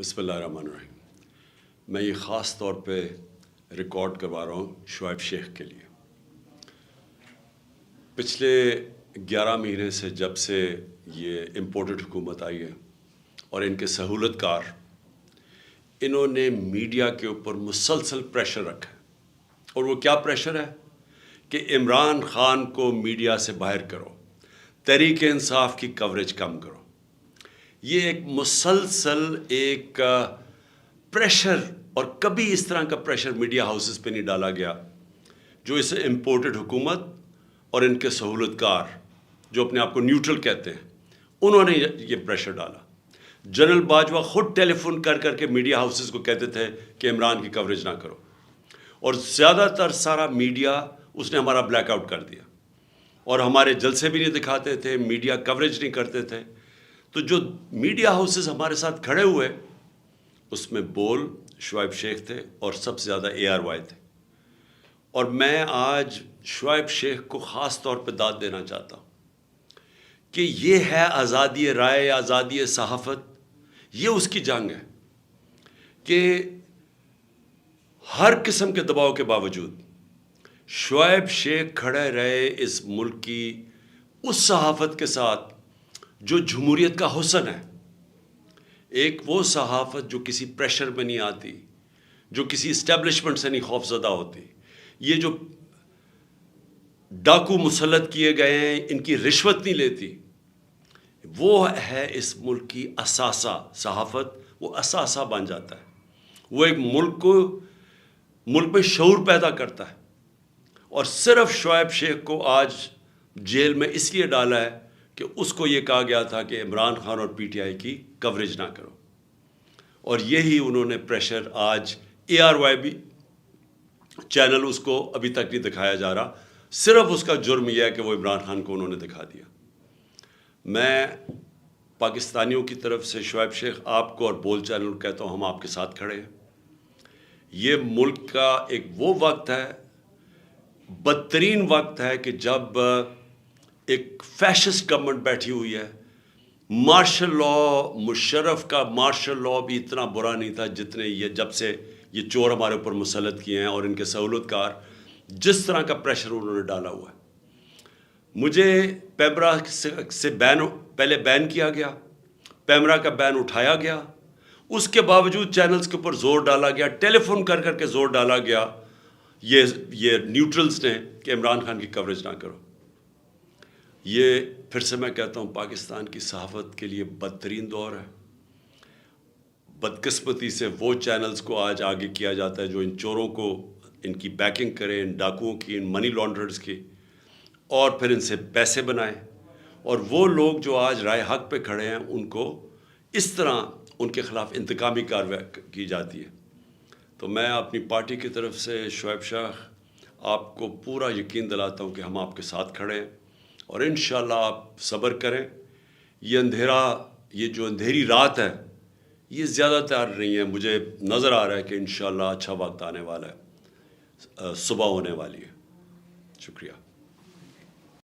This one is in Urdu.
بسم اللہ الرحمن الرحیم۔ میں یہ خاص طور پہ ریکارڈ کروا رہا ہوں شعیب شیخ کے لیے۔ پچھلے 11 مہینے سے جب سے یہ امپورٹڈ حکومت آئی ہے اور ان کے سہولت کار، انہوں نے میڈیا کے اوپر مسلسل پریشر رکھا ہے۔ اور وہ کیا پریشر ہے کہ عمران خان کو میڈیا سے باہر کرو، تحریک انصاف کی کوریج کم کرو۔ یہ ایک مسلسل ایک پریشر، اور کبھی اس طرح کا پریشر میڈیا ہاؤسز پہ نہیں ڈالا گیا جو اس امپورٹڈ حکومت اور ان کے سہولت کار جو اپنے آپ کو نیوٹرل کہتے ہیں، انہوں نے یہ پریشر ڈالا۔ جنرل باجوہ خود ٹیلی فون کر کر کے میڈیا ہاؤسز کو کہتے تھے کہ عمران کی کوریج نہ کرو، اور زیادہ تر سارا میڈیا اس نے ہمارا بلیک آؤٹ کر دیا، اور ہمارے جلسے بھی نہیں دکھاتے تھے، میڈیا کوریج نہیں کرتے تھے۔ تو جو میڈیا ہاؤسز ہمارے ساتھ کھڑے ہوئے، اس میں بول شعیب شیخ تھے اور سب سے زیادہ ARY تھے۔ اور میں آج شعیب شیخ کو خاص طور پہ داد دینا چاہتا ہوں کہ یہ ہے آزادی رائے، آزادی صحافت، یہ اس کی جنگ ہے کہ ہر قسم کے دباؤ کے باوجود شعیب شیخ کھڑے رہے اس ملک کی اس صحافت کے ساتھ جو جمہوریت کا حسن ہے۔ ایک وہ صحافت جو کسی پریشر میں نہیں آتی، جو کسی اسٹیبلشمنٹ سے نہیں خوف زدہ ہوتی۔ یہ جو ڈاکو مسلط کیے گئے ہیں، ان کی رشوت نہیں لیتی، وہ ہے اس ملک کی اثاثہ صحافت۔ وہ اثاثہ بن جاتا ہے، وہ ایک ملک میں شعور پیدا کرتا ہے۔ اور صرف شعیب شیخ کو آج جیل میں اس لیے ڈالا ہے کہ اس کو یہ کہا گیا تھا کہ عمران خان اور PTI کی کوریج نہ کرو، اور یہی انہوں نے پریشر آج ARY بھی چینل اس کو ابھی تک نہیں دکھایا جا رہا، صرف اس کا جرم یہ ہے کہ وہ عمران خان کو انہوں نے دکھا دیا۔ میں پاکستانیوں کی طرف سے شعیب شیخ آپ کو اور بول چینل کہتا ہوں، ہم آپ کے ساتھ کھڑے ہیں۔ یہ ملک کا ایک وہ وقت ہے، بدترین وقت ہے کہ جب ایک فیشسٹ گورنمنٹ بیٹھی ہوئی ہے۔ مارشل لا، مشرف کا مارشل لا بھی اتنا برا نہیں تھا جتنے یہ جب سے یہ چور ہمارے اوپر مسلط کیے ہیں، اور ان کے سہولت کار جس طرح کا پریشر انہوں نے ڈالا ہوا ہے۔ مجھے پیمرا سے پہلے بین کیا گیا، پیمرا کا بین اٹھایا گیا، اس کے باوجود چینلز کے اوپر زور ڈالا گیا، ٹیلی فون کر کر کے زور ڈالا گیا یہ نیوٹرلز نے کہ عمران خان کی کوریج نہ کرو۔ یہ پھر سے میں کہتا ہوں، پاکستان کی صحافت کے لیے بدترین دور ہے۔ بدقسمتی سے وہ چینلز کو آج آگے کیا جاتا ہے جو ان چوروں کو، ان کی بیکنگ کریں، ان ڈاکوؤں کی، ان منی لانڈررز کی، اور پھر ان سے پیسے بنائیں۔ اور وہ لوگ جو آج رائے حق پہ کھڑے ہیں، ان کو اس طرح ان کے خلاف انتقامی کارروائی کی جاتی ہے۔ تو میں اپنی پارٹی کی طرف سے شعیب شیخ آپ کو پورا یقین دلاتا ہوں کہ ہم آپ کے ساتھ کھڑے ہیں، اور انشاءاللہ آپ صبر کریں۔ یہ جو اندھیری رات ہے، یہ زیادہ تر نہیں ہے۔ مجھے نظر آ رہا ہے کہ انشاءاللہ اچھا وقت آنے والا ہے، صبح ہونے والی ہے۔ شکریہ۔